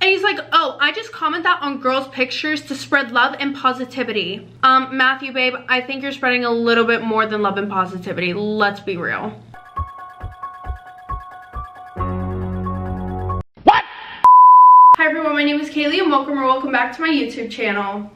And he's like, oh, I just comment that on girls' pictures to spread love and positivity. Matthew, babe, I think you're spreading a little bit more than love and positivity. Let's be real. What? Hi everyone, my name is Kaylee and welcome back to my YouTube channel.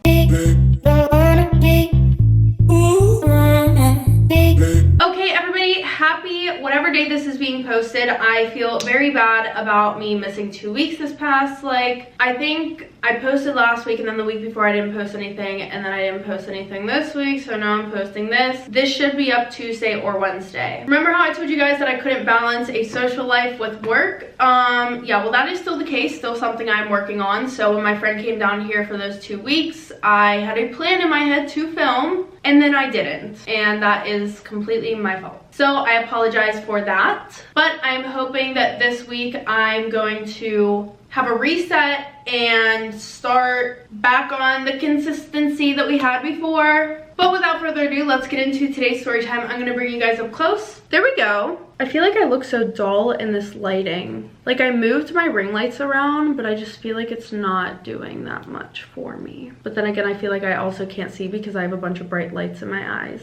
Okay, everybody, happy whatever day this is being posted. I feel very bad about me missing 2 weeks this past. Like, I think I posted last week and then the week before I didn't post anything, and then I didn't post anything this week, so now I'm posting this. This should be up Tuesday or Wednesday. Remember how I told you guys that I couldn't balance a social life with work? Yeah, well, that is still the case, still something I'm working on. So when my friend came down here for those 2 weeks, I had a plan in my head to film, and then I didn't, and that is completely my fault. So I apologize for that, but I'm hoping that this week I'm going to have a reset and start back on the consistency that we had before. But without further ado, let's get into today's story time. I'm gonna bring you guys up close. There we go. I feel like I look so dull in this lighting. Like, I moved my ring lights around, but I just feel like it's not doing that much for me. But then again, I feel like I also can't see because I have a bunch of bright lights in my eyes.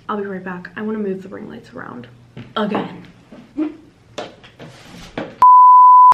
I'll be right back. I want to move the ring lights around again.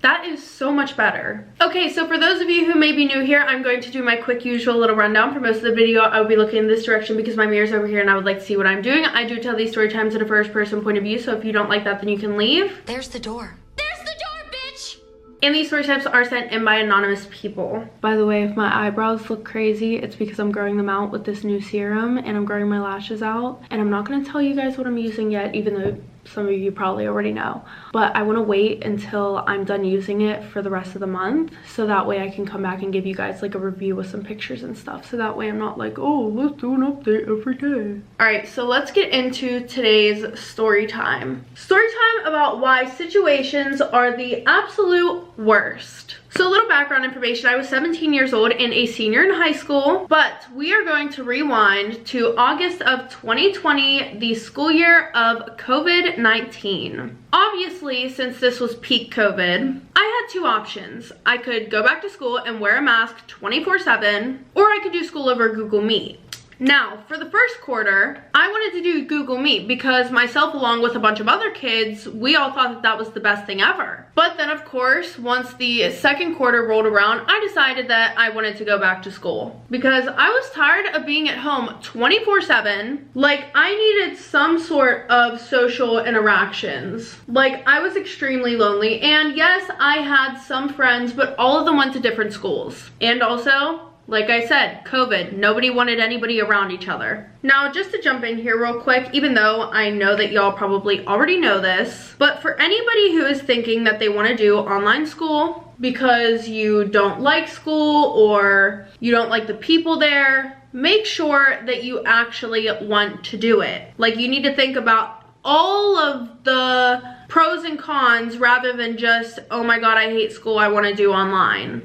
That is so much better. Okay, so for those of you who may be new here, I'm going to do my quick usual little rundown. For most of the video, I will be looking in this direction because my mirror's over here and I would like to see what I'm doing. I do tell these story times in a first person point of view, so if you don't like that, then you can leave. There's the door. There's the door, bitch! And these story times are sent in by anonymous people. By the way, if my eyebrows look crazy, it's because I'm growing them out with this new serum and I'm growing my lashes out. And I'm not going to tell you guys what I'm using yet, even though some of you probably already know, but I want to wait until I'm done using it for the rest of the month, so that way I can come back and give you guys like a review with some pictures and stuff, so that way I'm not like, oh, let's do an update every day. All right, so let's get into today's story time. Story time about why situations are the absolute worst. So a little background information, I was 17 years old and a senior in high school, but we are going to rewind to August of 2020, the school year of COVID-19. Obviously, since this was peak COVID, I had two options. I could go back to school and wear a mask 24/7, or I could do school over Google Meet. Now, for the first quarter, I wanted to do Google Meet because myself, along with a bunch of other kids, we all thought that that was the best thing ever. But then, of course, once the second quarter rolled around, I decided that I wanted to go back to school because I was tired of being at home 24/7. Like, I needed some sort of social interactions. Like, I was extremely lonely, and yes, I had some friends, but all of them went to different schools. And also, like I said, COVID, nobody wanted anybody around each other. Now, just to jump in here real quick, even though I know that y'all probably already know this, but for anybody who is thinking that they want to do online school because you don't like school or you don't like the people there, make sure that you actually want to do it. Like, you need to think about all of the pros and cons rather than just, oh my God, I hate school, I want to do online.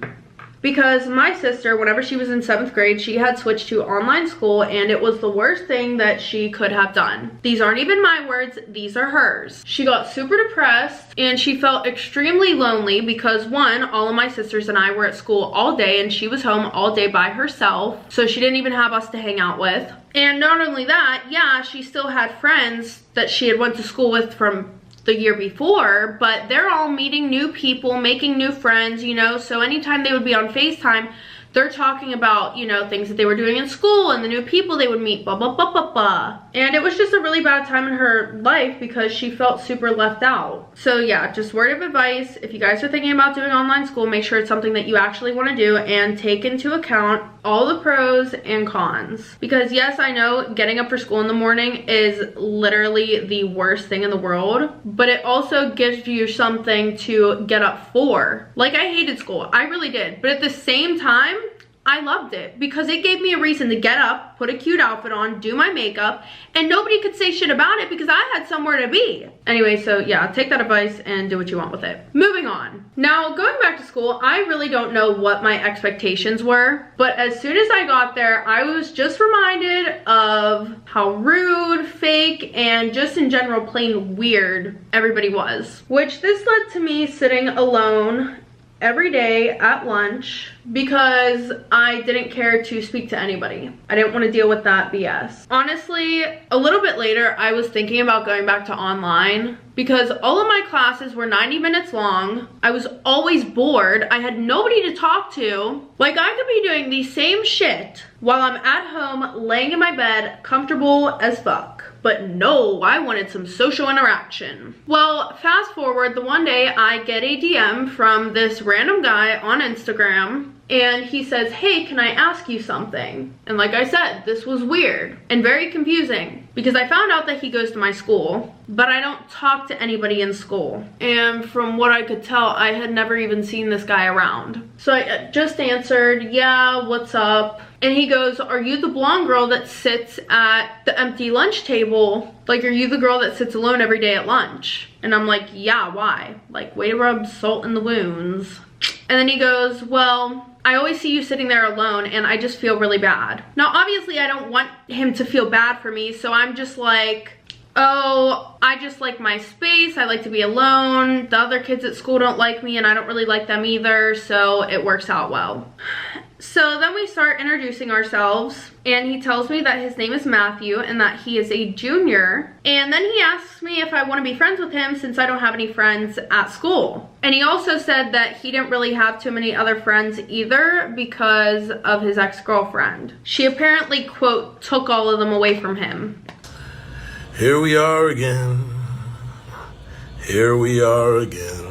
Because my sister, whenever she was in 7th grade, she had switched to online school and it was the worst thing that she could have done. These aren't even my words, these are hers. She got super depressed and she felt extremely lonely because, one, all of my sisters and I were at school all day and she was home all day by herself, so she didn't even have us to hang out with. And not only that, yeah, she still had friends that she had went to school with from the year before, but they're all meeting new people, making new friends, you know, so anytime they would be on FaceTime, they're talking about, you know, things that they were doing in school and the new people they would meet, blah, blah, blah, blah, blah. And it was just a really bad time in her life because she felt super left out. So yeah, just word of advice, if you guys are thinking about doing online school, make sure it's something that you actually want to do and take into account all the pros and cons. Because yes, I know getting up for school in the morning is literally the worst thing in the world, but it also gives you something to get up for. Like, I hated school, I really did, but at the same time, I loved it because it gave me a reason to get up, put a cute outfit on, do my makeup, and nobody could say shit about it because I had somewhere to be. Anyway, so yeah, take that advice and do what you want with it. Moving on. Now, going back to school, I really don't know what my expectations were, but as soon as I got there, I was just reminded of how rude, fake, and just in general plain weird everybody was. Which this led to me sitting alone every day at lunch because I didn't care to speak to anybody. I didn't want to deal with that BS. Honestly, a little bit later, I was thinking about going back to online because all of my classes were 90 minutes long. I was always bored. I had nobody to talk to. Like, I could be doing the same shit while I'm at home, laying in my bed, comfortable as fuck. But no, I wanted some social interaction. Well, fast forward, the one day I get a DM from this random guy on Instagram, and he says, hey, can I ask you something? And like I said, this was weird and very confusing because I found out that he goes to my school, but I don't talk to anybody in school. And from what I could tell, I had never even seen this guy around. So I just answered, yeah, what's up? And he goes, are you the blonde girl that sits at the empty lunch table? Like, are you the girl that sits alone every day at lunch? And I'm like, yeah, why? Like, way to rub salt in the wounds. And then he goes, well, I always see you sitting there alone and I just feel really bad. Now, obviously, I don't want him to feel bad for me, so I'm just like, oh, I just like my space. I like to be alone. The other kids at school don't like me and I don't really like them either, so it works out well. So then we start introducing ourselves and he tells me that his name is Mathew and that he is a junior. And then he asks me if I want to be friends with him since I don't have any friends at school. And he also said that he didn't really have too many other friends either because of his ex-girlfriend. She apparently, quote, took all of them away from him. Here we are again. Here we are again.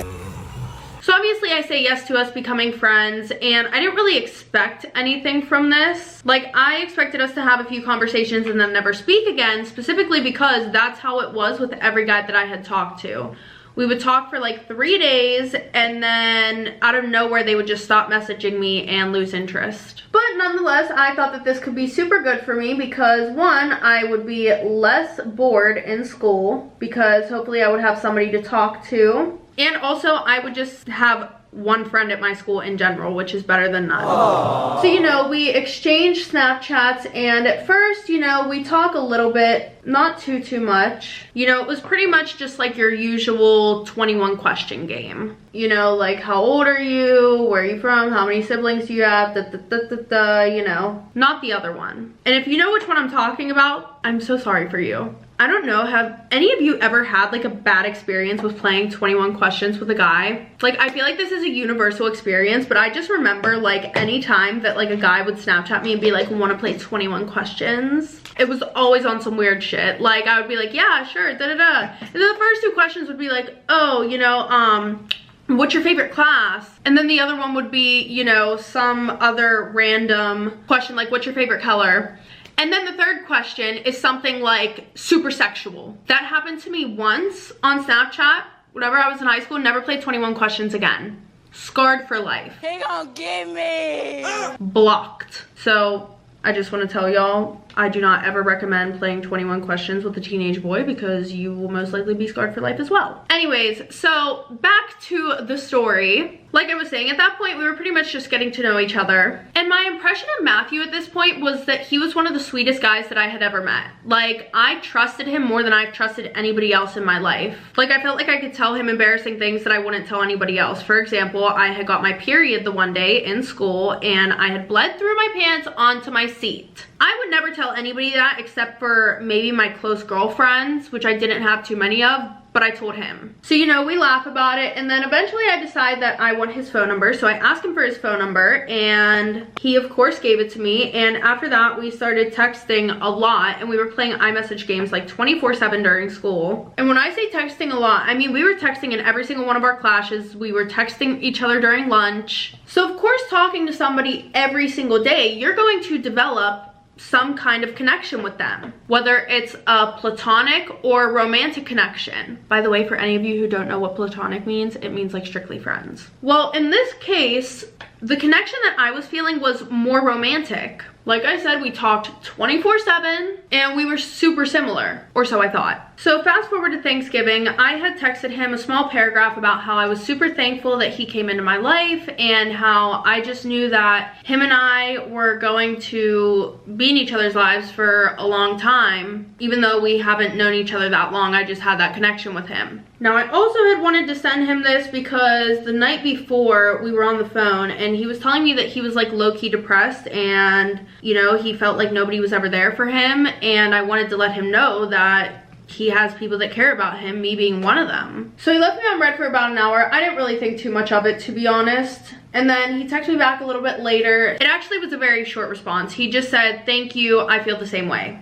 So obviously I say yes to us becoming friends, and I didn't really expect anything from this. Like, I expected us to have a few conversations and then never speak again, specifically because that's how it was with every guy that I had talked to. We would talk for like 3 days and then out of nowhere they would just stop messaging me and lose interest. But nonetheless, I thought that this could be super good for me because one, I would be less bored in school because hopefully I would have somebody to talk to. And also I would just have one friend at my school in general, which is better than none. Aww. So, you know, we exchange Snapchats and at first, you know, we talk a little bit, not too much. You know, it was pretty much just like your usual 21 question game. You know, like how old are you? Where are you from? How many siblings do you have? You know, not the other one. And if you know which one I'm talking about, I'm so sorry for you. I don't know, have any of you ever had like a bad experience with playing 21 questions with a guy? Like, I feel like this is a universal experience, but I just remember like any time that like a guy would Snapchat me and be like, want to play 21 questions? It was always on some weird shit. Like, I would be like, yeah, sure, da da da. And then the first 2 questions would be like, oh, you know, what's your favorite class? And then the other one would be, you know, some other random question like, what's your favorite color? And then the third question is something like super sexual. That happened to me once on Snapchat whenever I was in high school. Never played 21 questions again. Scarred for life. He gonna get me. Blocked. So I just want to tell y'all, I do not ever recommend playing 21 questions with a teenage boy because you will most likely be scarred for life as well. Anyways, so back to the story. Like I was saying, at that point, we were pretty much just getting to know each other. And my impression of Mathew at this point was that he was one of the sweetest guys that I had ever met. Like, I trusted him more than I've trusted anybody else in my life. Like, I felt like I could tell him embarrassing things that I wouldn't tell anybody else. For example, I had got my period the one day in school and I had bled through my pants onto my seat. I would never tell anybody that except for maybe my close girlfriends, which I didn't have too many of, but I told him. So, you know, we laugh about it, and then eventually I decide that I want his phone number, so I asked him for his phone number, and he of course gave it to me, and after that we started texting a lot, and we were playing iMessage games like 24/7 during school. And when I say texting a lot, I mean we were texting in every single one of our classes, we were texting each other during lunch. So of course, talking to somebody every single day, you're going to develop some kind of connection with them, whether it's a platonic or romantic connection. By the way, for any of you who don't know what platonic means, it means like strictly friends. Well, in this case, the connection that I was feeling was more romantic. Like I said, we talked 24/7 and we were super similar, or so I thought. So fast forward to Thanksgiving, I had texted him a small paragraph about how I was super thankful that he came into my life and how I just knew that him and I were going to be in each other's lives for a long time. Even though we haven't known each other that long, I just had that connection with him. Now, I also had wanted to send him this because the night before we were on the phone and he was telling me that he was like low-key depressed and, you know, he felt like nobody was ever there for him, and I wanted to let him know that he has people that care about him, me being one of them. So he left me on red for about an hour. I didn't really think too much of it, to be honest. And then he texted me back a little bit later. It actually was a very short response. He just said, "Thank you, I feel the same way."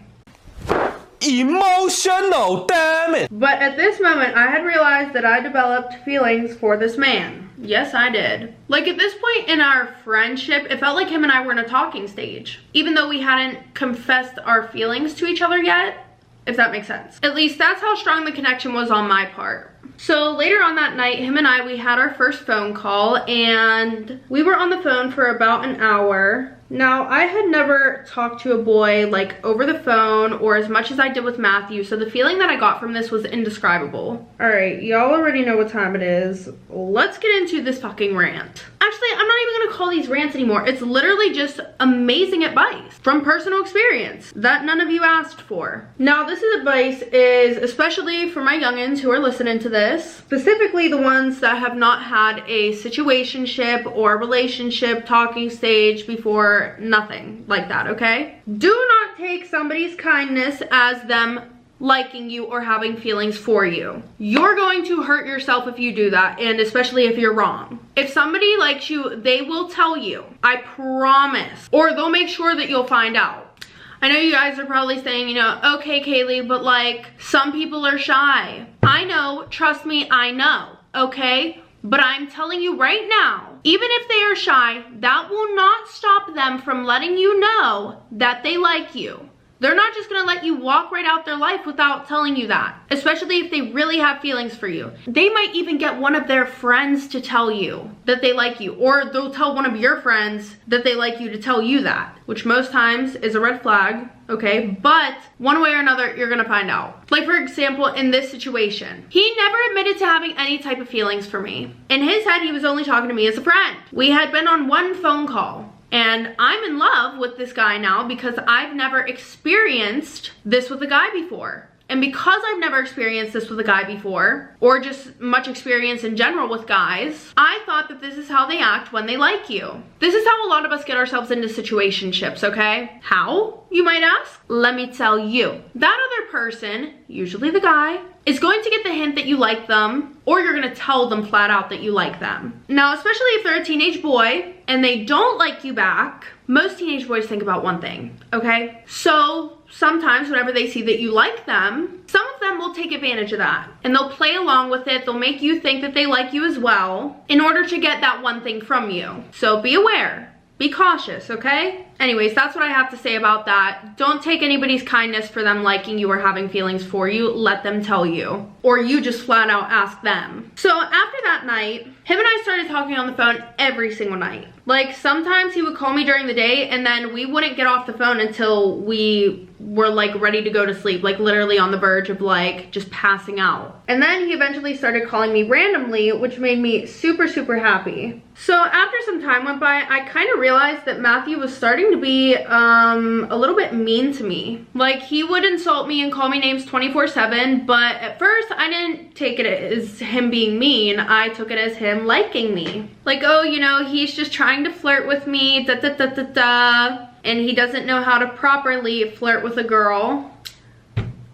Emotional, damn it! But at this moment, I had realized that I developed feelings for this man. Yes, I did. Like at this point in our friendship, it felt like him and I were in a talking stage. Even though we hadn't confessed our feelings to each other yet, if that makes sense. At least that's how strong the connection was on my part. So later on that night, him and I, we had our first phone call and we were on the phone for about an hour. Now, I had never talked to a boy like over the phone or as much as I did with Matthew, so the feeling that I got from this was indescribable. All right, y'all already know what time it is. Let's get into this fucking rant. Actually, I'm not even gonna call these rants anymore. It's literally just amazing advice from personal experience that none of you asked for. Now, this advice is especially for my youngins who are listening to this, specifically the ones that have not had a situationship or relationship talking stage before. Nothing like that, okay? Do not take somebody's kindness as them liking you or having feelings for you. You're going to hurt yourself if you do that, and especially if you're wrong. If somebody likes you, they will tell you, I promise, or they'll make sure that you'll find out. I know you guys are probably saying, you know, okay, Kaylee, but like some people are shy. I know, trust me, I know, okay? But I'm telling you right now, even if they are shy, that will not stop them from letting you know that they like you. They're not just gonna let you walk right out their life without telling you that, especially if they really have feelings for you. They might even get one of their friends to tell you that they like you, or they'll tell one of your friends that they like you to tell you that, which most times is a red flag, okay? But one way or another, you're gonna find out. Like for example, in this situation, he never admitted to having any type of feelings for me. In his head, he was only talking to me as a friend. We had been on one phone call. And I'm in love with this guy now because I've never experienced this with a guy before. And because I've never experienced this with a guy before, or just much experience in general with guys, I thought that this is how they act when they like you. This is how a lot of us get ourselves into situationships, okay? How, you might ask? Let me tell you. That other person, usually the guy, is going to get the hint that you like them, or you're gonna tell them flat out that you like them. Now, especially if they're a teenage boy and they don't like you back, most teenage boys think about one thing, okay? So sometimes whenever they see that you like them, some of them will take advantage of that and they'll play along with it. They'll make you think that they like you as well in order to get that one thing from you. So be aware, be cautious, okay? Anyways, that's what I have to say about that. Don't take anybody's kindness for them liking you or having feelings for you. Let them tell you. Or you just flat out ask them. So after that night, him and I started talking on the phone every single night. Like sometimes he would call me during the day and then we wouldn't get off the phone until we were like ready to go to sleep, like literally on the verge of like just passing out. And then he eventually started calling me randomly, which made me super, super happy. So after some time went by, I kind of realized that Matthew was starting to be a little bit mean to me. Like he would insult me and call me names 24/7, but at first I didn't take it as him being mean. I took it as him liking me. Like, oh, you know, he's just trying to flirt with me, da da da da da, and he doesn't know how to properly flirt with a girl.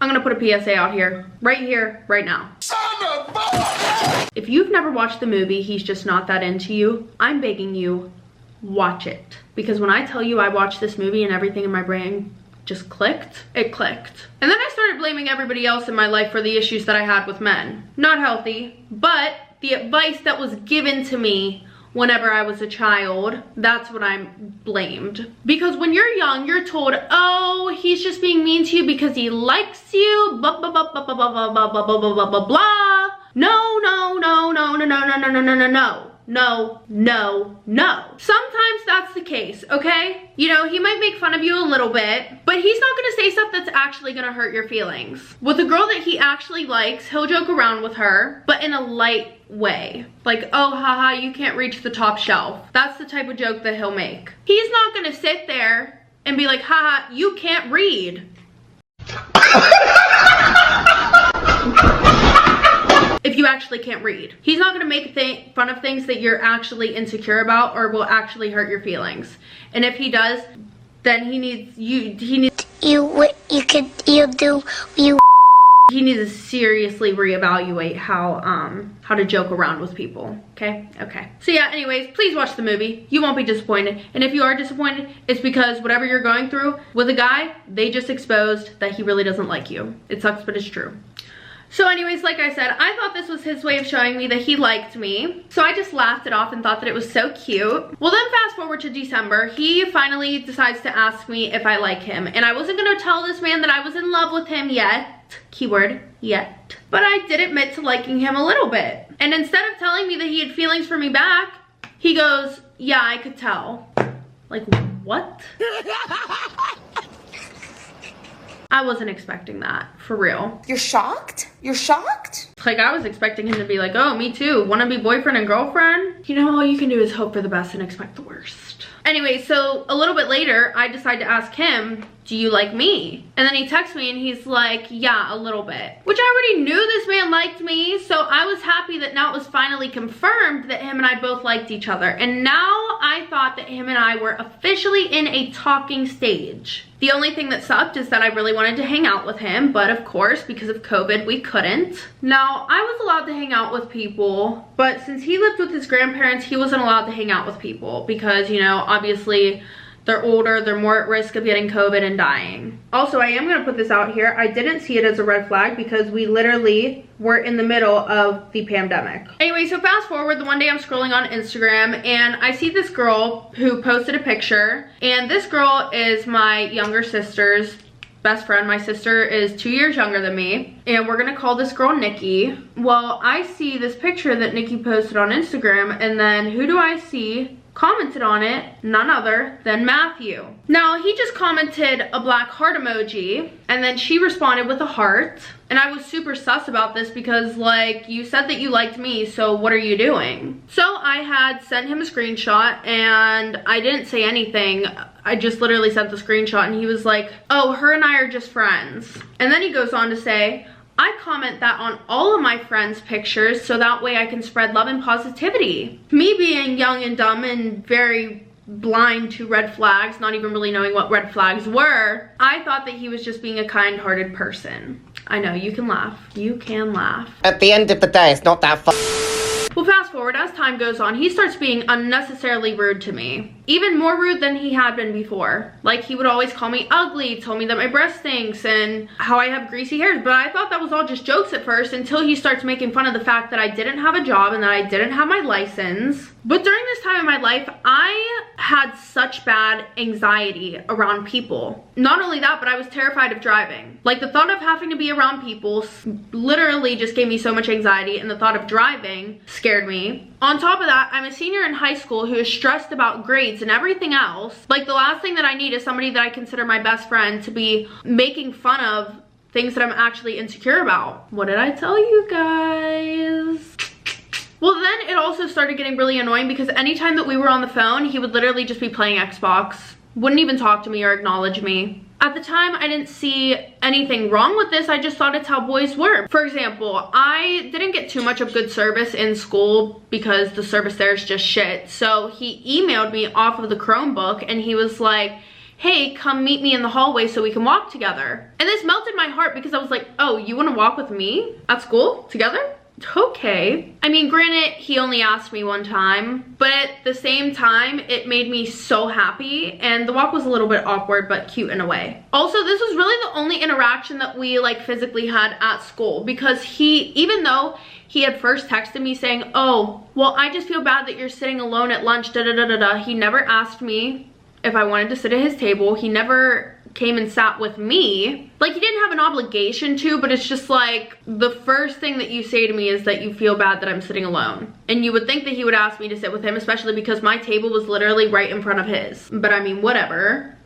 I'm gonna put a PSA out here, right now. If you've never watched the movie He's Just Not That Into You, I'm begging you, watch it. Because when I tell you I watched this movie and everything in my brain just clicked, it clicked. And then I started blaming everybody else in my life for the issues that I had with men. Not healthy, but the advice that was given to me whenever I was a child, that's what I'm blamed. Because when you're young, you're told, oh, he's just being mean to you because he likes you, blah, blah, blah, blah, blah, blah, blah, blah, blah, blah, blah, blah, blah. No, no, no, no, no, no, no, no, no, no, no, no. no, no, no. Sometimes that's the case, okay? You know, he might make fun of you a little bit, but he's not gonna say stuff that's actually gonna hurt your feelings. With a girl that he actually likes, he'll joke around with her, but in a light way. Like, oh, haha, you can't reach the top shelf. That's the type of joke that he'll make. He's not gonna sit there and be like, haha, you can't read. If you actually can't read. He's not gonna make fun of things that you're actually insecure about or will actually hurt your feelings. And if he does, then he needs to seriously reevaluate how to joke around with people. Okay. So yeah, anyways, please watch the movie. You won't be disappointed. And if you are disappointed, it's because whatever you're going through with a guy, they just exposed that he really doesn't like you. It sucks, but it's true. So anyways, like I said, I thought this was his way of showing me that he liked me. So I just laughed it off and thought that it was so cute. Well, then fast forward to December, he finally decides to ask me if I like him. And I wasn't gonna tell this man that I was in love with him yet. Keyword, yet. But I did admit to liking him a little bit. And instead of telling me that he had feelings for me back, he goes, yeah, I could tell. Like, what? I wasn't expecting that, for real. You're shocked? You're shocked? Like, I was expecting him to be like, oh, me too. Wanna be boyfriend and girlfriend? You know, all you can do is hope for the best and expect the worst. Anyway, so a little bit later, I decide to ask him, do you like me? And then he texts me and he's like, yeah, a little bit. Which I already knew this man liked me, so I was happy that now it was finally confirmed that him and I both liked each other. And now I thought that him and I were officially in a talking stage. The only thing that sucked is that I really wanted to hang out with him, but of course, because of COVID, we couldn't. Now, I was allowed to hang out with people, but since he lived with his grandparents, he wasn't allowed to hang out with people because, you know, obviously, they're older, they're more at risk of getting COVID and dying. Also, I am gonna put this out here. I didn't see it as a red flag because we literally were in the middle of the pandemic. Anyway, so fast forward, the one day I'm scrolling on Instagram and I see this girl who posted a picture, and this girl is my younger sister's best friend. My sister is 2 years younger than me, and we're gonna call this girl Nikki. Well, I see this picture that Nikki posted on Instagram, and then who do I see commented on it? None other than Mathew. Now, he just commented a black heart emoji, and then she responded with a heart. And I was super sus about this because, like, you said that you liked me, so what are you doing? So I had sent him a screenshot, and I didn't say anything. I just literally sent the screenshot, and he was like, oh, her and I are just friends. And then he goes on to say, I comment that on all of my friends' pictures so that way I can spread love and positivity. Me being young and dumb and very blind to red flags, not even really knowing what red flags were, I thought that he was just being a kind-hearted person. I know, you can laugh. You can laugh. At the end of the day, it's not that fun. Well, fast forward, as time goes on, he starts being unnecessarily rude to me. Even more rude than he had been before. Like, he would always call me ugly, tell me that my breast stinks, and how I have greasy hairs. But I thought that was all just jokes at first until he starts making fun of the fact that I didn't have a job and that I didn't have my license. But during this time in my life, I had such bad anxiety around people. Not only that, but I was terrified of driving. Like, the thought of having to be around people literally just gave me so much anxiety, and the thought of driving scared me. On top of that, I'm a senior in high school who is stressed about grades and everything else. Like, the last thing that I need is somebody that I consider my best friend to be making fun of things that I'm actually insecure about. What did I tell you guys? Well, then it also started getting really annoying because anytime that we were on the phone, he would literally just be playing Xbox. Wouldn't even talk to me or acknowledge me. At the time, I didn't see anything wrong with this. I just thought it's how boys were. For example, I didn't get too much of good service in school because the service there is just shit. So he emailed me off of the Chromebook and he was like, hey, come meet me in the hallway so we can walk together. And this melted my heart because I was like, oh, you want to walk with me at school together? Okay. I mean, granted, he only asked me one time, but at the same time, it made me so happy, and the walk was a little bit awkward, but cute in a way. Also, this was really the only interaction that we, like, physically had at school, because even though he had first texted me saying, oh, well, I just feel bad that you're sitting alone at lunch, da-da-da-da-da, he never asked me if I wanted to sit at his table. He never came and sat with me. Like, he didn't have an obligation to, but it's just like, the first thing that you say to me is that you feel bad that I'm sitting alone. And you would think that he would ask me to sit with him, especially because my table was literally right in front of his. But I mean, whatever.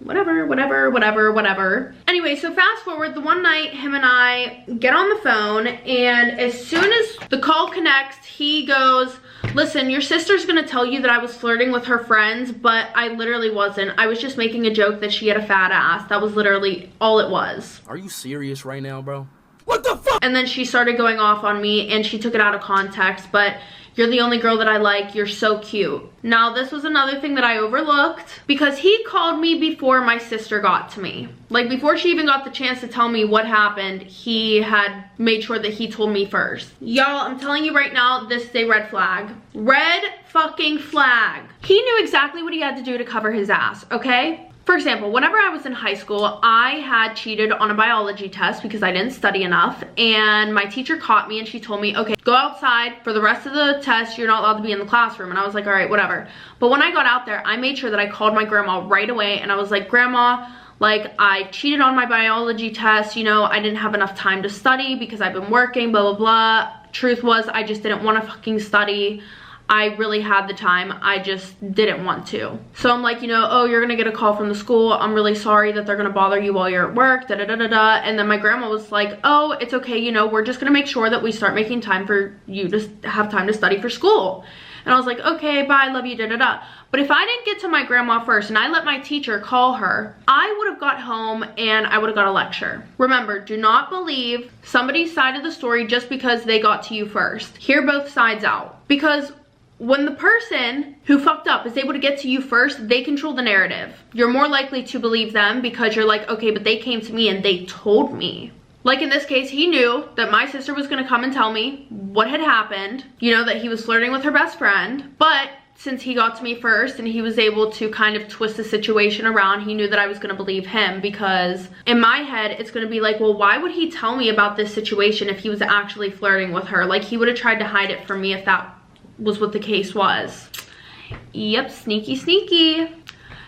Anyway, so fast forward, the one night him and I get on the phone, and as soon as the call connects, he goes, listen, your sister's gonna tell you that I was flirting with her friends, but I literally wasn't. I was just making a joke that she had a fat ass. That was literally all it was. Are you serious right now, bro? What the fuck? And then she started going off on me, and she took it out of context, but you're the only girl that I like. You're so cute. Now, this was another thing that I overlooked, because he called me before my sister got to me. Like, before she even got the chance to tell me what happened, he had made sure that he told me first. Y'all, I'm telling you right now, this is a red flag. Red fucking flag. He knew exactly what he had to do to cover his ass, okay? For example, whenever I was in high school, I had cheated on a biology test because I didn't study enough, and my teacher caught me and she told me, okay, go outside for the rest of the test. You're not allowed to be in the classroom. And I was like, all right, whatever. But when I got out there, I made sure that I called my grandma right away, and I was like, Grandma, like, I cheated on my biology test. You know, I didn't have enough time to study because I've been working, blah, blah, blah. Truth was, I just didn't want to fucking study. I really had the time, I just didn't want to. So I'm like, you know, oh, you're gonna get a call from the school. I'm really sorry that they're gonna bother you while you're at work, da da da da da. And then my grandma was like, oh, it's okay, you know, we're just gonna make sure that we start making time for you to have time to study for school. And I was like, okay, bye, love you, da da da. But if I didn't get to my grandma first and I let my teacher call her, I would have got home and I would have got a lecture. Remember, do not believe somebody's side of the story just because they got to you first. Hear both sides out. Because when the person who fucked up is able to get to you first, they control the narrative. You're more likely to believe them because you're like, okay, but they came to me and they told me. Like in this case, he knew that my sister was gonna come and tell me what had happened, you know, that he was flirting with her best friend. But since he got to me first and he was able to kind of twist the situation around, he knew that I was gonna believe him, because in my head, it's gonna be like, well, why would he tell me about this situation if he was actually flirting with her? Like, he would have tried to hide it from me if that was what the case was. Yep, sneaky, sneaky.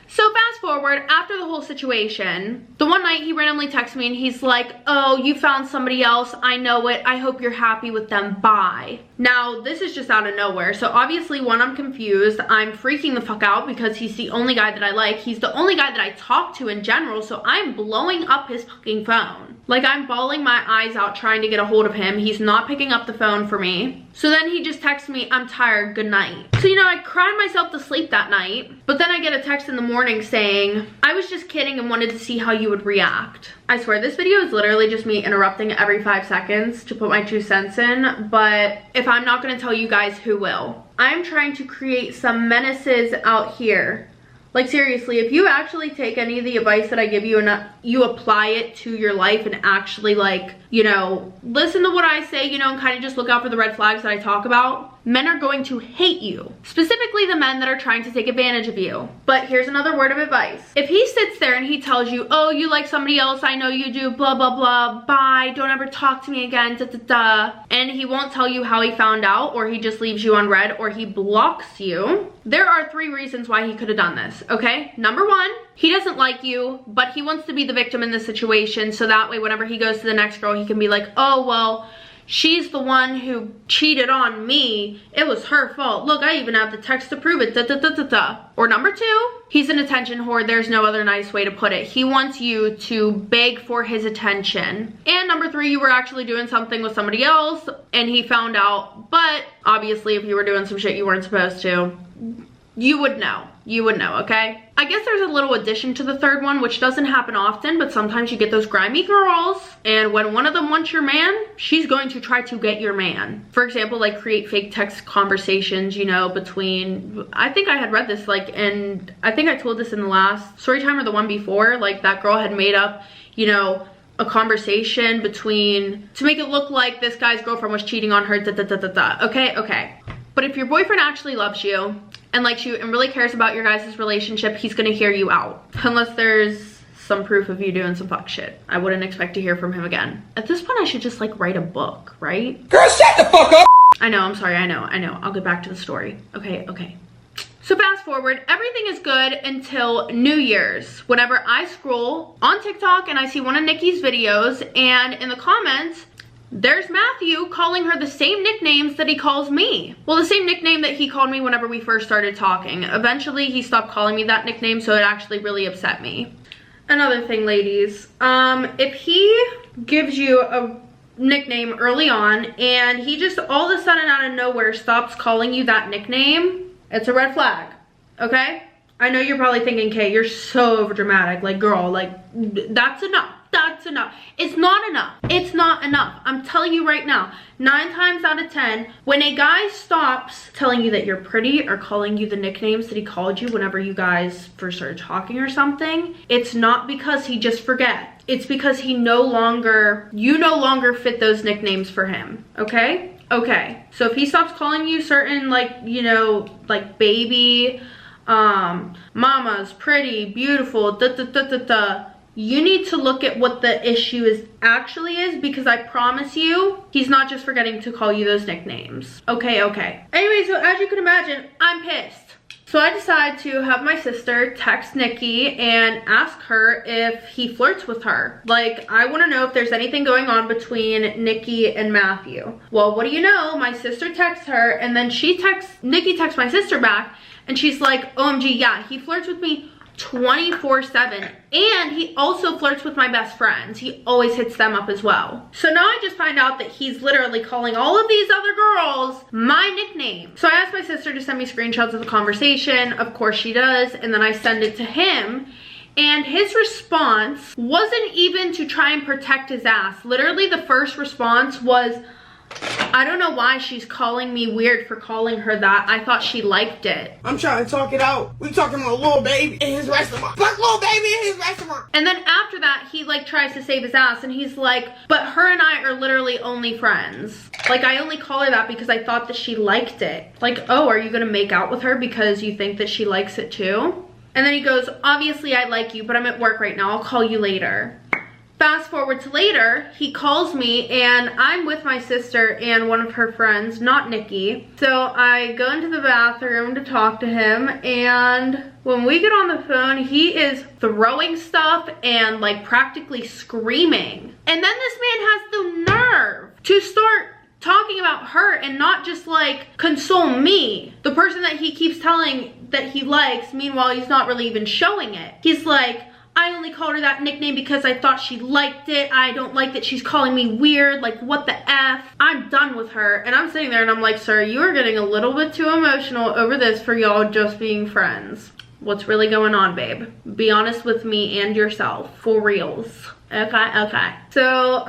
So fast forward, after the whole situation, the one night he randomly texted me and he's like, oh, you found somebody else. I know it. I hope you're happy with them. Bye. Now, this is just out of nowhere. So obviously, one, I'm confused. I'm freaking the fuck out because he's the only guy that I like. He's the only guy that I talk to in general. So I'm blowing up his fucking phone. Like, I'm bawling my eyes out trying to get a hold of him. He's not picking up the phone for me. So then he just texts me, I'm tired, good night. So, you know, I cried myself to sleep that night. But then I get a text in the morning saying, I was just kidding and wanted to see how you would react. I swear, this video is literally just me interrupting every 5 seconds to put my 2 cents in. But if I'm not going to tell you guys, who will? I'm trying to create some menaces out here. Like, seriously, if you actually take any of the advice that I give you and you apply it to your life and actually, like, you know, listen to what I say, you know, and kind of just look out for the red flags that I talk about, men are going to hate you. Specifically the men that are trying to take advantage of you. But here's another word of advice. If he sits there and he tells you, oh, you like somebody else, I know you do, blah, blah, blah, bye, don't ever talk to me again, da, da, da, and he won't tell you how he found out, or he just leaves you on red, or he blocks you, there are 3 reasons why he could have done this, okay? Number 1, he doesn't like you, but he wants to be the victim in this situation, so that way whenever he goes to the next girl, he can be like, oh, well, she's the one who cheated on me. It was her fault. Look, I even have the text to prove it. Da, da, da, da, da. Or number 2, he's an attention whore. There's no other nice way to put it. He wants you to beg for his attention. And number 3, you were actually doing something with somebody else and he found out. But obviously, if you were doing some shit you weren't supposed to, you would know. You would know, okay? I guess there's a little addition to the 3rd one, which doesn't happen often, but sometimes you get those grimy girls, and when one of them wants your man, she's going to try to get your man. For example, like, create fake text conversations, you know, between, I think I had read this, like, and I think I told this in the last story time or the one before, like, that girl had made up, you know, a conversation between, to make it look like this guy's girlfriend was cheating on her, da da da da da, okay, okay. But if your boyfriend actually loves you and likes you and really cares about your guys' relationship, he's gonna hear you out. Unless there's some proof of you doing some fuck shit. I wouldn't expect to hear from him again. At this point, I should just, like, write a book, right? Girl, shut the fuck up! I know, I'm sorry, I know. I'll get back to the story. Okay, okay. So fast forward, everything is good until New Year's. Whenever I scroll on TikTok and I see one of Nikki's videos, and in the comments, there's Mathew calling her the same nicknames that he calls me. Well, the same nickname that he called me whenever we first started talking. Eventually, he stopped calling me that nickname, so it actually really upset me. Another thing, ladies, if he gives you a nickname early on and he just all of a sudden out of nowhere stops calling you that nickname, it's a red flag, okay? I know you're probably thinking, Kay, you're so overdramatic. Like, girl, like, that's enough. That's enough. It's not enough. It's not enough. I'm telling you right now, 9 times out of 10, when a guy stops telling you that you're pretty or calling you the nicknames that he called you whenever you guys first started talking or something, it's not because he just forget. It's because you no longer fit those nicknames for him, okay? Okay. So if he stops calling you certain, like, you know, like baby, mama's pretty, beautiful, you need to look at what the issue is, because I promise you, he's not just forgetting to call you those nicknames. Okay, okay. Anyway, so as you can imagine, I'm pissed. So I decide to have my sister text Nikki and ask her if he flirts with her. Like, I want to know if there's anything going on between Nikki and Mathew. Well, what do you know? My sister texts her, and then Nikki texts my sister back, and she's like, OMG, yeah, he flirts with me 24/7, and he also flirts with my best friends. He always hits them up as well. So now I just find out that he's literally calling all of these other girls my nickname. So I asked my sister to send me screenshots of the conversation. Of course she does, and then I send it to him, and his response wasn't even to try and protect his ass. Literally the first response was, I don't know why she's calling me weird for calling her that. I thought she liked it. I'm trying to talk it out. We talking about Lil Baby in his restaurant. Fuck Lil Baby in his restaurant. And then after that, he like tries to save his ass, and he's like, but her and I are literally only friends. Like, I only call her that because I thought that she liked it. Like, oh, are you gonna make out with her because you think that she likes it too? And then he goes, obviously I like you, but I'm at work right now. I'll call you later. Fast forward to later, he calls me, and I'm with my sister and one of her friends, not Nikki. So I go into the bathroom to talk to him, and when we get on the phone, he is throwing stuff and like practically screaming. And then this man has the nerve to start talking about her and not just like console me, the person that he keeps telling that he likes. Meanwhile, he's not really even showing it. He's like, I only called her that nickname because I thought she liked it. I don't like that she's calling me weird. Like, what the F? I'm done with her. And I'm sitting there and I'm like, sir, you are getting a little bit too emotional over this for y'all just being friends. What's really going on, babe? Be honest with me and yourself. For reals. Okay. So,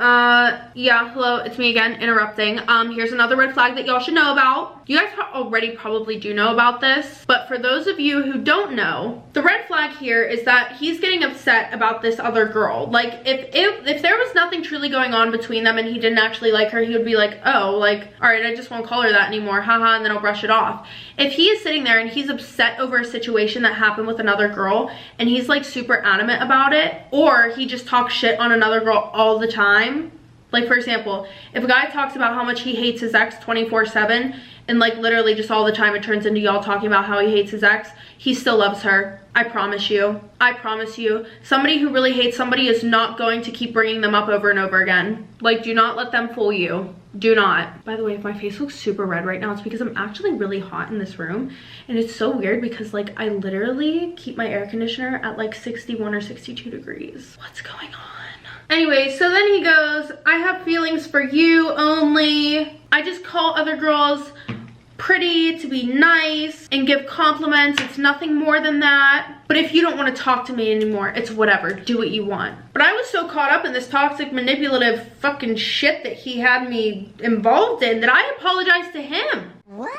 yeah, hello, it's me again, interrupting. Here's another red flag that y'all should know about. You guys already probably do know about this, but for those of you who don't know, the red flag here is that he's getting upset about this other girl. Like, if there was nothing truly going on between them and he didn't actually like her, he would be like, oh, like, all right, I just won't call her that anymore, haha, and then I'll brush it off. If he is sitting there and he's upset over a situation that happened with another girl, and he's like super adamant about it, or he just talks shit on another girl all the time. Like, for example, if a guy talks about how much he hates his ex 24/7, and like literally just all the time it turns into y'all talking about how he hates his ex, he still loves her. I promise you. I promise you. Somebody who really hates somebody is not going to keep bringing them up over and over again. Like, do not let them fool you. Do not. By the way, if my face looks super red right now, it's because I'm actually really hot in this room. And it's so weird because like I literally keep my air conditioner at like 61 or 62 degrees. What's going on? Anyway, so then he goes, I have feelings for you only. I just call other girls pretty to be nice and give compliments. It's nothing more than that. But if you don't want to talk to me anymore, it's whatever. Do what you want. But I was so caught up in this toxic, manipulative fucking shit that he had me involved in that I apologized to him. What?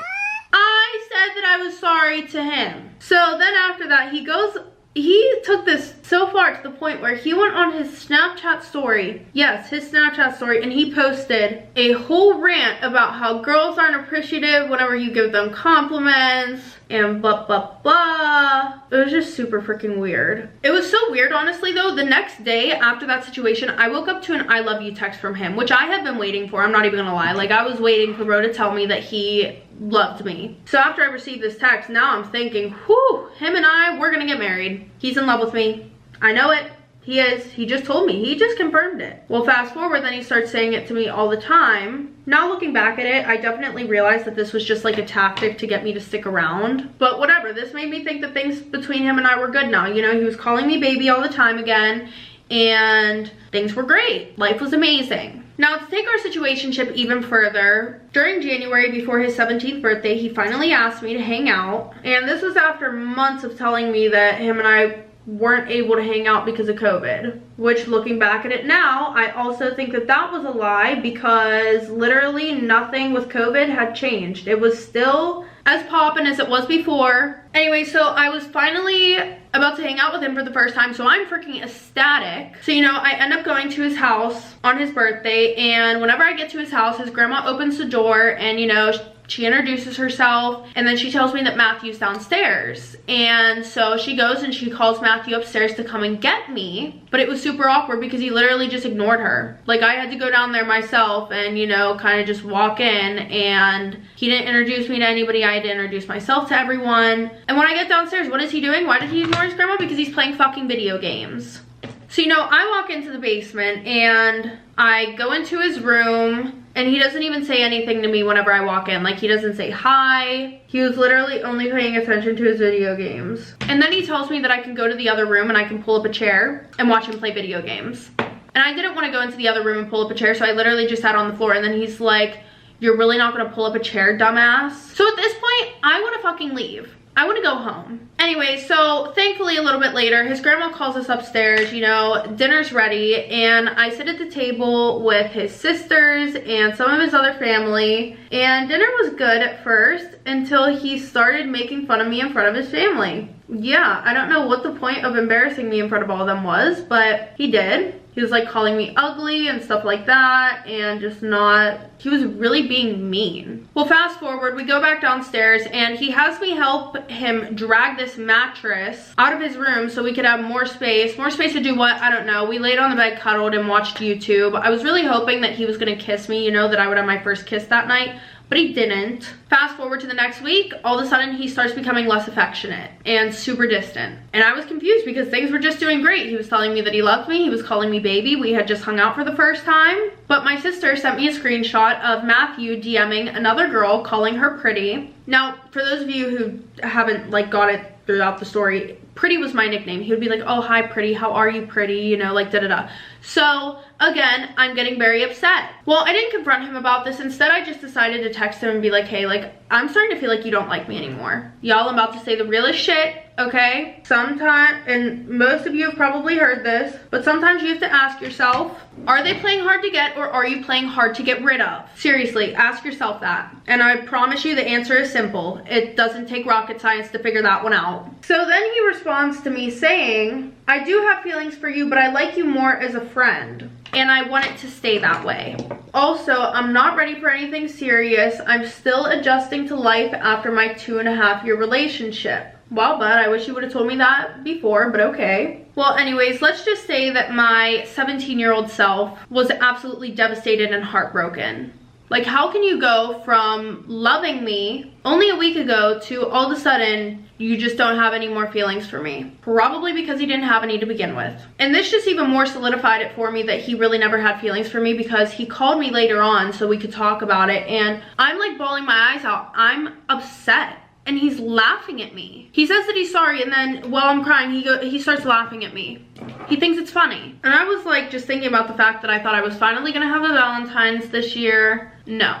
I said that I was sorry to him. So then after that, he goes he took this so far to the point where he went on his Snapchat story. Yes, his Snapchat story, and he posted a whole rant about how girls aren't appreciative whenever you give them compliments and blah blah blah. It was just super freaking weird. It was so weird, honestly, though. The next day after that situation, I woke up to an I love you text from him, which I have been waiting for. I'm not even gonna lie. Like, I was waiting for bro to tell me that he loved me. So after I received this text, now I'm thinking, whew, him and we're gonna get married. He's in love with me. I know it. He is. He just told me. He just confirmed it. Well, fast forward, then he starts saying it to me all the time. Now looking back at it, I definitely realized that this was just like a tactic to get me to stick around. But whatever, this made me think that things between him and I were good now. You know, he was calling me baby all the time again, and things were great. Life was amazing. Now, to take our situationship even further, during January before his 17th birthday, he finally asked me to hang out. And this was after months of telling me that him and I weren't able to hang out because of COVID, which, looking back at it now, I also think that that was a lie, because literally nothing with COVID had changed. It was still as poppin' as it was before. Anyway, so I was finally about to hang out with him for the first time, so I'm freaking ecstatic. So, you know, I end up going to his house on his birthday, and whenever I get to his house, his grandma opens the door, and, you know, she introduces herself, and then she tells me that Mathew's downstairs. And so she goes and she calls Mathew upstairs to come and get me. But it was super awkward because he literally just ignored her. Like, I had to go down there myself and, you know, kind of just walk in, and he didn't introduce me to anybody. I had to introduce myself to everyone. And when I get downstairs, what is he doing? Why did he ignore his grandma? Because he's playing fucking video games. So, you know, I walk into the basement and I go into his room, and he doesn't even say anything to me whenever I walk in. Like, he doesn't say hi. He was literally only paying attention to his video games. And then he tells me that I can go to the other room and I can pull up a chair and watch him play video games. And I didn't want to go into the other room and pull up a chair, so I literally just sat on the floor. And then he's like, "You're really not gonna pull up a chair, dumbass?" So at this point, I want to fucking leave. I want to go home. Anyway, so thankfully a little bit later, his grandma calls us upstairs, you know, dinner's ready, and I sit at the table with his sisters and some of his other family, and dinner was good at first until he started making fun of me in front of his family. Yeah, I don't know what the point of embarrassing me in front of all of them was, but he did. He was like calling me ugly and stuff like that, and just not, he was really being mean. Well, fast forward, we go back downstairs, and he has me help him drag this mattress out of his room so we could have more space. More space to do what? I don't know. We laid on the bed, cuddled, and watched YouTube. I was really hoping that he was gonna kiss me, you know, that I would have my first kiss that night, but he didn't. Fast forward to the next week, all of a sudden he starts becoming less affectionate and super distant. And I was confused because things were just doing great. He was telling me that he loved me. He was calling me baby. We had just hung out for the first time. But my sister sent me a screenshot of Mathew DMing another girl, calling her pretty. Now, for those of you who haven't like got it throughout the story, Pretty was my nickname. He would be like, "Oh, hi, Pretty. How are you, Pretty?" You know, like da-da-da. So, again, I'm getting very upset. Well, I didn't confront him about this. Instead, I just decided to text him and be like, "Hey, like, I'm starting to feel like you don't like me anymore. Y'all, I'm about to say the realest shit, okay? Sometimes, and most of you have probably heard this, but sometimes you have to ask yourself, are they playing hard to get, or are you playing hard to get rid of? Seriously, ask yourself that. And I promise you the answer is simple. It doesn't take rocket science to figure that one out." So then he responds to me saying, "I do have feelings for you, but I like you more as a friend, and I want it to stay that way. Also, I'm not ready for anything serious. I'm still adjusting to life after my 2.5-year relationship." Well, bud, I wish you would have told me that before, but okay. Well, anyways, let's just say that my 17-year-old self was absolutely devastated and heartbroken. Like, how can you go from loving me only a week ago to all of a sudden you just don't have any more feelings for me? Probably because he didn't have any to begin with. And this just even more solidified it for me that he really never had feelings for me, because he called me later on so we could talk about it, and I'm like bawling my eyes out. I'm upset. And he's laughing at me. He says that he's sorry, and then while I'm crying, he starts laughing at me. He thinks it's funny. And I was like just thinking about the fact that I thought I was finally gonna have a Valentine's this year. No.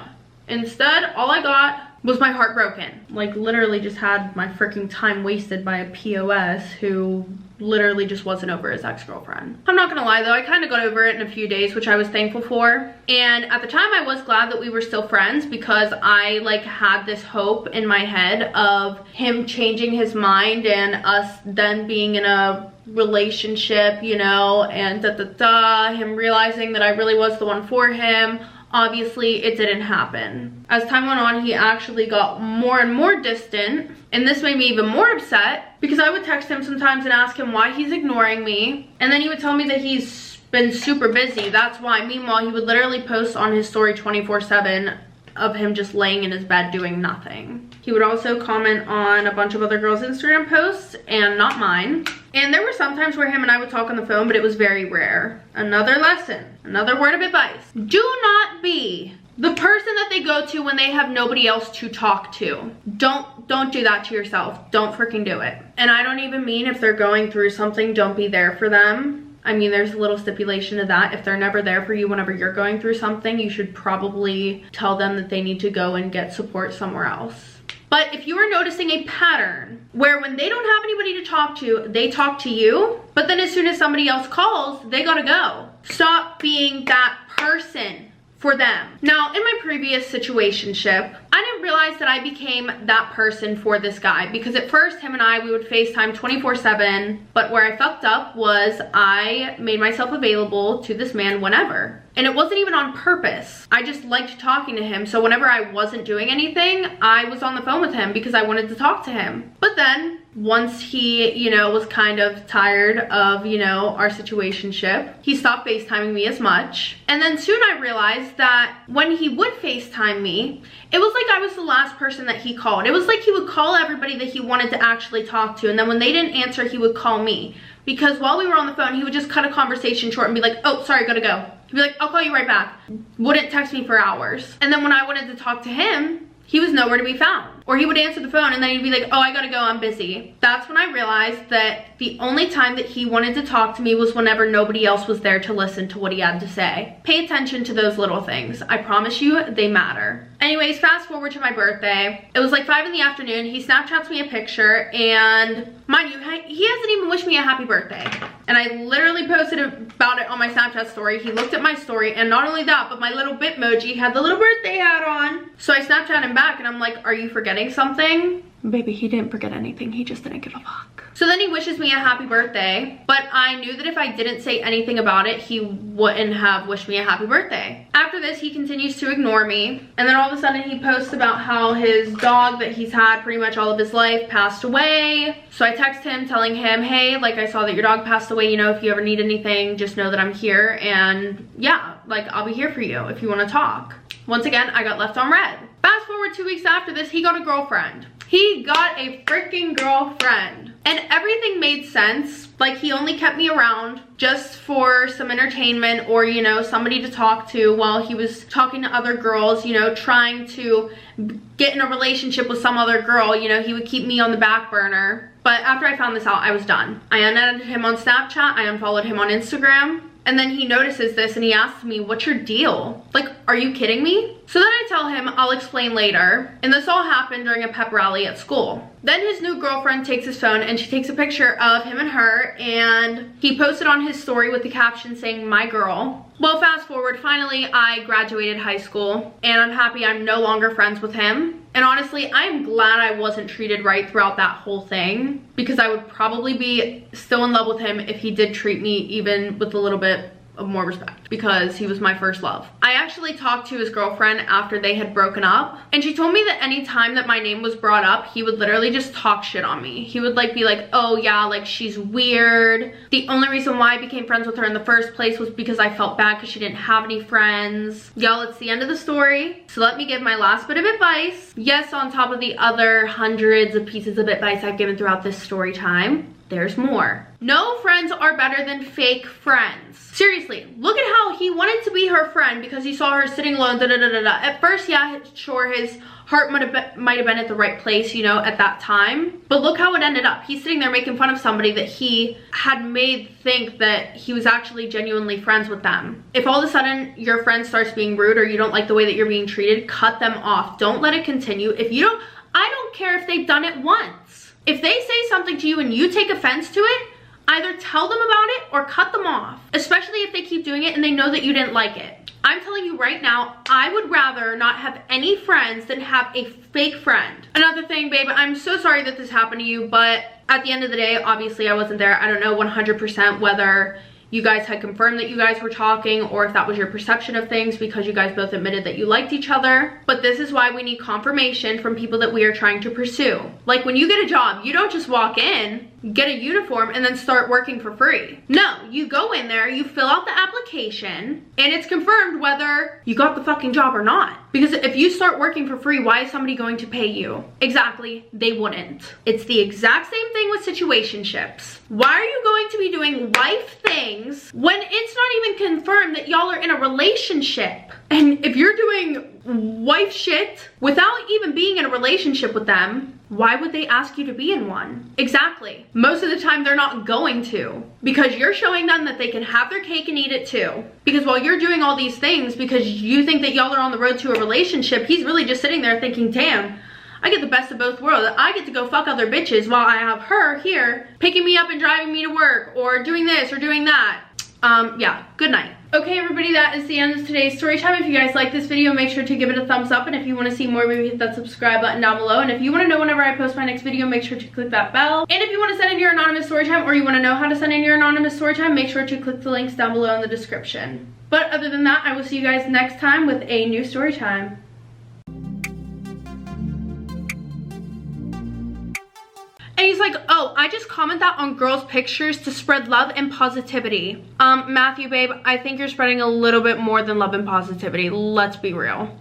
Instead, all I got was my heart broken. Like literally just had my freaking time wasted by a POS who literally just wasn't over his ex-girlfriend. I'm not gonna lie though, I kind of got over it in a few days, which I was thankful for. And at the time I was glad that we were still friends because I like had this hope in my head of him changing his mind and us then being in a relationship, you know, and him realizing that I really was the one for him. Obviously, it didn't happen. As time went on, he actually got more and more distant, and this made me even more upset because I would text him sometimes and ask him why he's ignoring me, and then he would tell me that he's been super busy. That's why. Meanwhile, he would literally post on his story 24/7 of him just laying in his bed doing nothing. He would also comment on a bunch of other girls' Instagram posts and not mine. And there were some times where him and I would talk on the phone, but it was very rare. Another lesson, another word of advice. Do not be the person that they go to when they have nobody else to talk to. Don't do that to yourself. Don't freaking do it. And I don't even mean if they're going through something, don't be there for them. I mean, there's a little stipulation to that. If they're never there for you whenever you're going through something, you should probably tell them that they need to go and get support somewhere else. But if you are noticing a pattern where when they don't have anybody to talk to, they talk to you, but then as soon as somebody else calls, they gotta go. Stop being that person for them. Now, in my previous situationship, I didn't realize that I became that person for this guy because at first him and I, we would FaceTime 24/7, but where I fucked up was I made myself available to this man whenever. And it wasn't even on purpose. I just liked talking to him. So whenever I wasn't doing anything, I was on the phone with him because I wanted to talk to him. But then once he, you know, was kind of tired of, you know, our situationship, he stopped FaceTiming me as much. And then soon I realized that when he would FaceTime me, it was like I was the last person that he called. It was like he would call everybody that he wanted to actually talk to. And then when they didn't answer, he would call me. Because while we were on the phone, he would just cut a conversation short and be like, oh, sorry, gotta go. He'd be like, I'll call you right back. Wouldn't text me for hours. And then when I wanted to talk to him, he was nowhere to be found. Or he would answer the phone and then he'd be like, oh, I gotta go, I'm busy. That's when I realized that the only time that he wanted to talk to me was whenever nobody else was there to listen to what he had to say. Pay attention to those little things. I promise you, they matter. Anyways, fast forward to my birthday. It was like 5 in the afternoon. He Snapchats me a picture and mind you, he hasn't even wished me a happy birthday. And I literally posted about it on my Snapchat story. He looked at my story and not only that, but my little Bitmoji had the little birthday hat on. So I Snapchat him back and I'm like, are you forgetting something? Baby, he didn't forget anything. He just didn't give a fuck. So then he wishes me a happy birthday, but I knew that if I didn't say anything about it, he wouldn't have wished me a happy birthday. After this, he continues to ignore me. And then all of a sudden he posts about how his dog that he's had pretty much all of his life passed away. So I text him telling him, hey, like I saw that your dog passed away, you know, if you ever need anything, just know that I'm here. And yeah, like I'll be here for you if you want to talk. Once again, I got left on red. Fast forward 2 weeks after this, he got a girlfriend. He got a freaking girlfriend. And everything made sense. Like he only kept me around just for some entertainment or, you know, somebody to talk to while he was talking to other girls, you know, trying to get in a relationship with some other girl. You know, he would keep me on the back burner. But after I found this out, I was done. I unadded him on Snapchat. I unfollowed him on Instagram. And then he notices this and he asks me, what's your deal? Like, are you kidding me? So then I tell him, I'll explain later. And this all happened during a pep rally at school. Then his new girlfriend takes his phone and she takes a picture of him and her and he posted on his story with the caption saying, my girl. Well, fast forward, finally I graduated high school and I'm happy I'm no longer friends with him. And honestly, I'm glad I wasn't treated right throughout that whole thing because I would probably be still in love with him if he did treat me even with a little bit of more respect because he was my first love. I actually talked to his girlfriend after they had broken up and she told me that any time that my name was brought up, he would literally just talk shit on me. He would like be like, oh yeah, like she's weird. The only reason why I became friends with her in the first place was because I felt bad because she didn't have any friends. Y'all, it's the end of the story. So let me give my last bit of advice. Yes, on top of the other hundreds of pieces of advice I've given throughout this story time. there's more. No friends are better than fake friends. Seriously, look at how he wanted to be her friend because he saw her sitting alone, At first, yeah, sure, his heart might have been at the right place, you know, at that time. But look how it ended up. He's sitting there making fun of somebody that he had made think that he was actually genuinely friends with them. If all of a sudden your friend starts being rude or you don't like the way that you're being treated, cut them off. Don't let it continue. I don't care if they've done it once. If they say something to you and you take offense to it, either tell them about it or cut them off, especially if they keep doing it and they know that you didn't like it. I'm telling you right now, I would rather not have any friends than have a fake friend. Another thing, babe, I'm so sorry that this happened to you, but at the end of the day, obviously I wasn't there. I don't know 100% whether you guys had confirmed that you guys were talking or if that was your perception of things because you guys both admitted that you liked each other. But this is why we need confirmation from people that we are trying to pursue. Like when you get a job, you don't just walk in, get a uniform, and then start working for free. No, you go in there, you fill out the application, and it's confirmed whether you got the fucking job or not. Because if you start working for free, why is somebody going to pay you? Exactly, they wouldn't. It's the exact same thing with situationships. Why are you going to be doing wife things when it's not even confirmed that y'all are in a relationship? And if you're doing wife shit without even being in a relationship with them, why would they ask you to be in one? Exactly. Most of the time they're not going to, because you're showing them that they can have their cake and eat it too. Because while you're doing all these things because you think that y'all are on the road to a relationship, he's really just sitting there thinking, damn, I get the best of both worlds. I get to go fuck other bitches while I have her here picking me up and driving me to work or doing this or doing that. Yeah, good night. Okay, everybody, that is the end of today's story time. If you guys like this video, make sure to give it a thumbs up. And if you want to see more, maybe hit that subscribe button down below. And if you want to know whenever I post my next video, make sure to click that bell. And if you want to send in your anonymous story time or you want to know how to send in your anonymous story time, make sure to click the links down below in the description. But other than that, I will see you guys next time with a new story time. And he's like, oh, I just comment that on girls' pictures to spread love and positivity. Mathew, babe, I think you're spreading a little bit more than love and positivity. Let's be real.